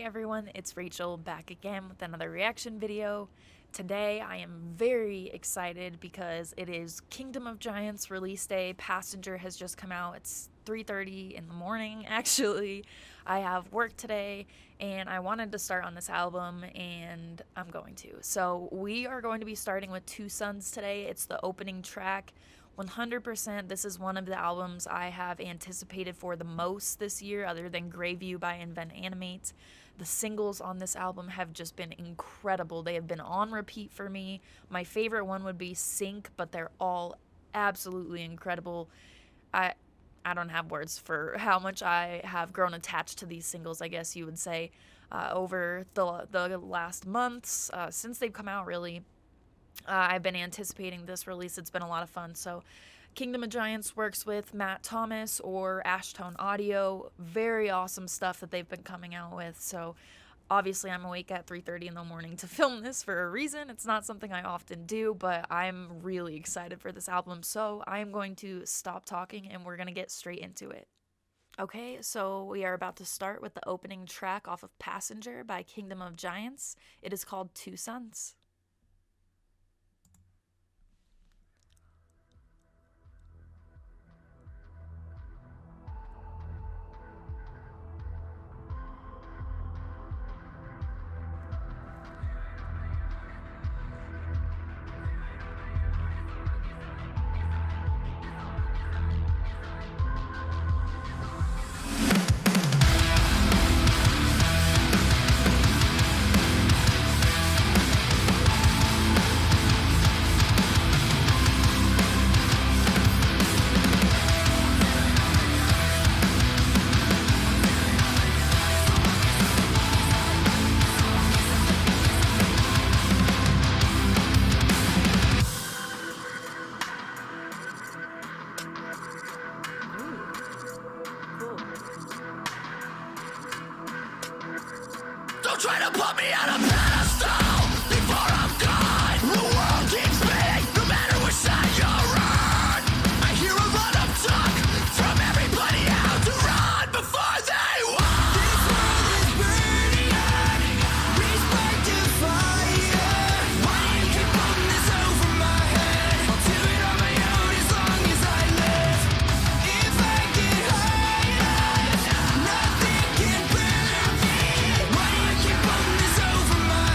everyone, it's Rachel back again with another reaction video. Today I am very excited because it is Kingdom of Giants release day. Passenger has just come out. It's 3:30 in the morning actually. I have work today and I wanted to start on this album and I'm going to. So we are going to be starting with Two Suns today. It's the opening track. 100% this is one of the albums I have anticipated for the most this year, other than Greyview by Invent Animate. The singles on this album have just been incredible. They have been on repeat for me. My favorite one would be Sync, but they're all absolutely incredible. I don't have words for how much I have grown attached to these singles, I guess you would say, over the last months, since they've come out, really. I've been anticipating this release. It's been a lot of fun. So Kingdom of Giants works with Matt Thomas or SharpTone Audio. Very awesome stuff that they've been coming out with. So obviously I'm awake at 3:30 in the morning to film this for a reason. It's not something I often do, but I'm really excited for this album. So I'm going to stop talking and we're going to get straight into it. Okay, so we are about to start with the opening track off of Passenger by Kingdom of Giants. It is called Two Suns. Don't try to put me on a pedestal before I'm gone. The world keeps spinning, no matter which side you're on. I hear a lot of talk from everybody out to run before they walk. This world is burning up, reach back to fire. Why do you keep putting this over my head? I'll do it on my own as long as I live. If I get high enough, nothing can burn me. Why do you keep putting this over my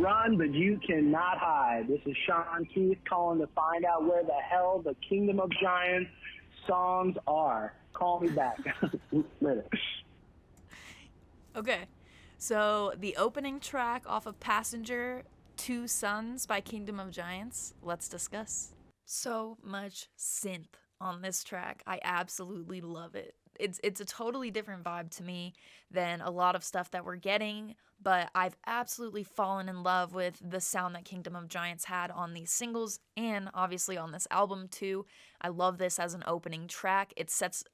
run, but you cannot hide. This is Sean Keith calling to find out where the hell the Kingdom of Giants songs are. Call me back. Later. Okay, so the opening track off of Passenger, Two Suns by Kingdom of Giants. Let's discuss. So much synth on this track. I absolutely love it. It's a totally different vibe to me than a lot of stuff that we're getting, but I've absolutely fallen in love with the sound that Kingdom of Giants had on these singles and obviously on this album too. I love this as an opening track.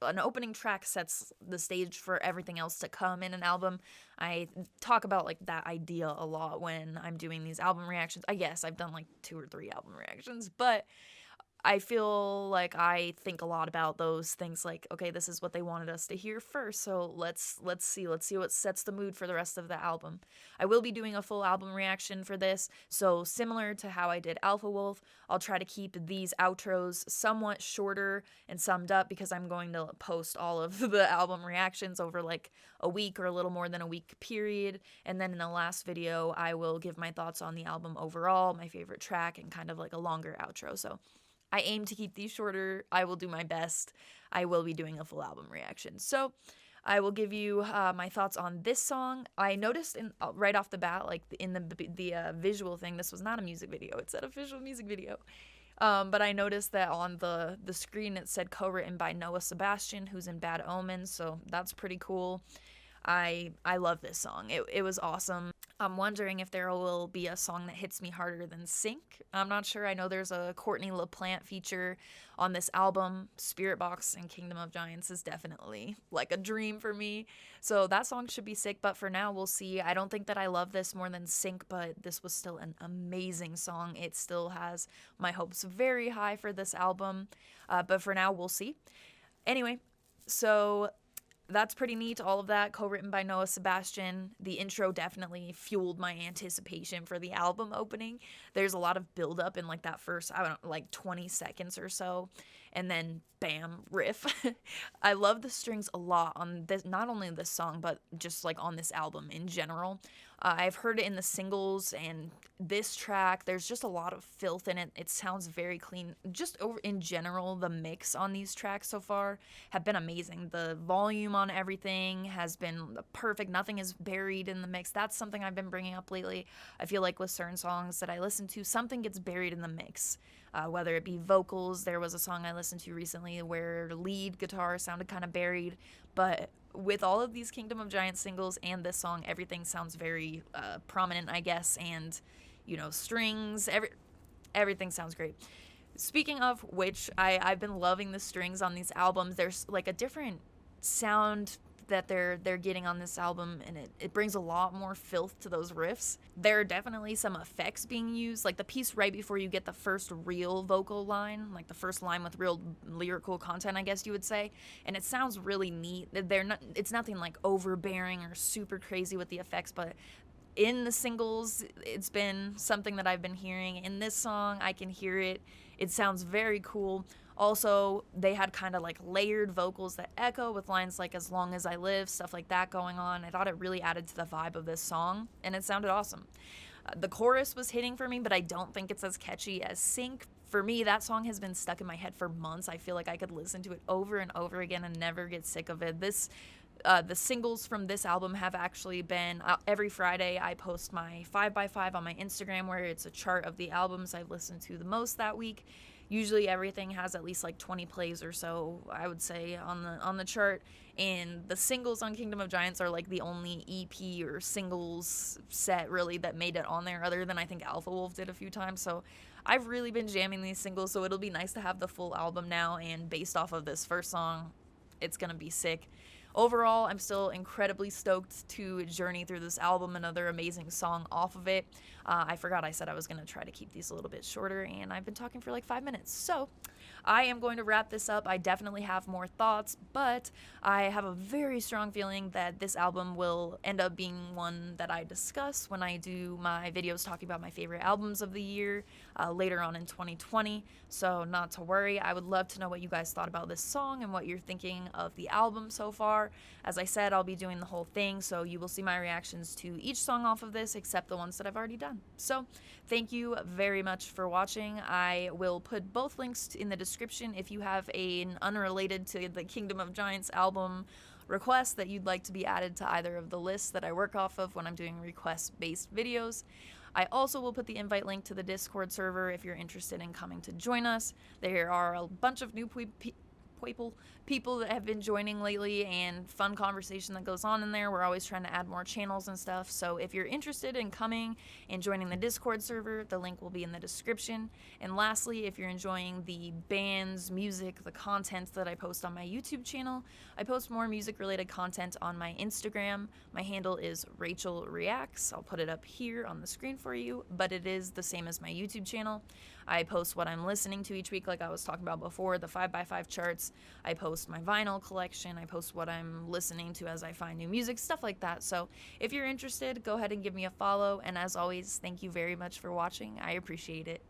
An opening track sets the stage for everything else to come in an album. I talk about like that idea a lot when I'm doing these album reactions. I guess I've done like 2 or 3 album reactions, but I feel like I think a lot about those things like, okay, this is what they wanted us to hear first, so let's see what sets the mood for the rest of the album. I will be doing a full album reaction for this, so similar to how I did Alpha Wolf, I'll try to keep these outros somewhat shorter and summed up because I'm going to post all of the album reactions over like a week or a little more than a week period, and then in the last video I will give my thoughts on the album overall, my favorite track, and kind of like a longer outro. So I aim to keep these shorter. I will do my best. I will be doing a full album reaction. So I will give you my thoughts on this song. I noticed right off the bat, like in the visual thing, this was not a music video. It said official music video. But I noticed that on the screen it said co-written by Noah Sebastian, who's in Bad Omens, so that's pretty cool. I love this song. It was awesome. I'm wondering if there will be a song that hits me harder than Sync. I'm not sure. I know there's a Courtney LaPlante feature on this album. Spirit Box and Kingdom of Giants is definitely like a dream for me. So that song should be sick, but for now we'll see. I don't think that I love this more than Sync, but this was still an amazing song. It still has my hopes very high for this album, but for now we'll see. Anyway, so that's pretty neat, all of that, co-written by Noah Sebastian. The intro definitely fueled my anticipation for the album opening. There's a lot of build-up in, like, that first, 20 seconds or so, and then, bam, riff. I love the strings a lot on this, not only this song, but just, like, on this album in general. I've heard it in the singles, and this track, there's just a lot of filth in it. It sounds very clean. Just over in general, the mix on these tracks so far have been amazing. The volume on everything has been perfect. Nothing is buried in the mix. That's something I've been bringing up lately. I feel like with certain songs that I listen to, something gets buried in the mix. Whether it be vocals, there was a song I listened to recently where lead guitar sounded kind of buried, but with all of these Kingdom of Giants singles and this song, everything sounds very prominent, I guess, and, you know, strings, everything sounds great. Speaking of which, I've been loving the strings on these albums. There's, like, a different sound that they're getting on this album, and it brings a lot more filth to those riffs. There are definitely some effects being used, like the piece right before you get the first real vocal line, like the first line with real lyrical content, I guess you would say, and it sounds really neat. It's nothing like overbearing or super crazy with the effects, but in the singles, it's been something that I've been hearing. In this song, I can hear it. It sounds very cool. Also, they had kind of like layered vocals that echo with lines like "as long as I live," stuff like that going on. I thought it really added to the vibe of this song, and it sounded awesome. The chorus was hitting for me, but I don't think it's as catchy as Sync. For me, that song has been stuck in my head for months. I feel like I could listen to it over and over again and never get sick of it. The singles from this album have actually been, every Friday I post my 5x5 on my Instagram, where it's a chart of the albums I've listened to the most that week. Usually everything has at least like 20 plays or so, I would say, on the chart. And the singles on Kingdom of Giants are like the only EP or singles set really that made it on there, other than I think Alpha Wolf did a few times. So I've really been jamming these singles, so it'll be nice to have the full album now. And based off of this first song, it's gonna be sick. Overall, I'm still incredibly stoked to journey through this album, another amazing song off of it. I forgot I said I was going to try to keep these a little bit shorter, and I've been talking for like 5 minutes. So, I am going to wrap this up. I definitely have more thoughts, but I have a very strong feeling that this album will end up being one that I discuss when I do my videos talking about my favorite albums of the year later on in 2020. So, not to worry. I would love to know what you guys thought about this song and what you're thinking of the album so far. As I said, I'll be doing the whole thing, so you will see my reactions to each song off of this, except the ones that I've already done. So, thank you very much for watching. I will put both links in the description if you have an unrelated to the Kingdom of Giants album request that you'd like to be added to either of the lists that I work off of when I'm doing request-based videos. I also will put the invite link to the Discord server if you're interested in coming to join us. There are a bunch of new people that have been joining lately, and fun conversation that goes on in there. We're always trying to add more channels and stuff, so if you're interested in coming and joining the Discord server, the link will be in the description. And lastly, if you're enjoying the bands, music, the content that I post on my YouTube channel, I post more music related content on my Instagram. My handle is Rachel Reacts. I'll put it up here on the screen for you, but it is the same as my YouTube channel. I post what I'm listening to each week, like I was talking about before, the 5x5 charts. I post my vinyl collection. I post what I'm listening to as I find new music, stuff like that. So if you're interested, go ahead and give me a follow. And as always, thank you very much for watching. I appreciate it.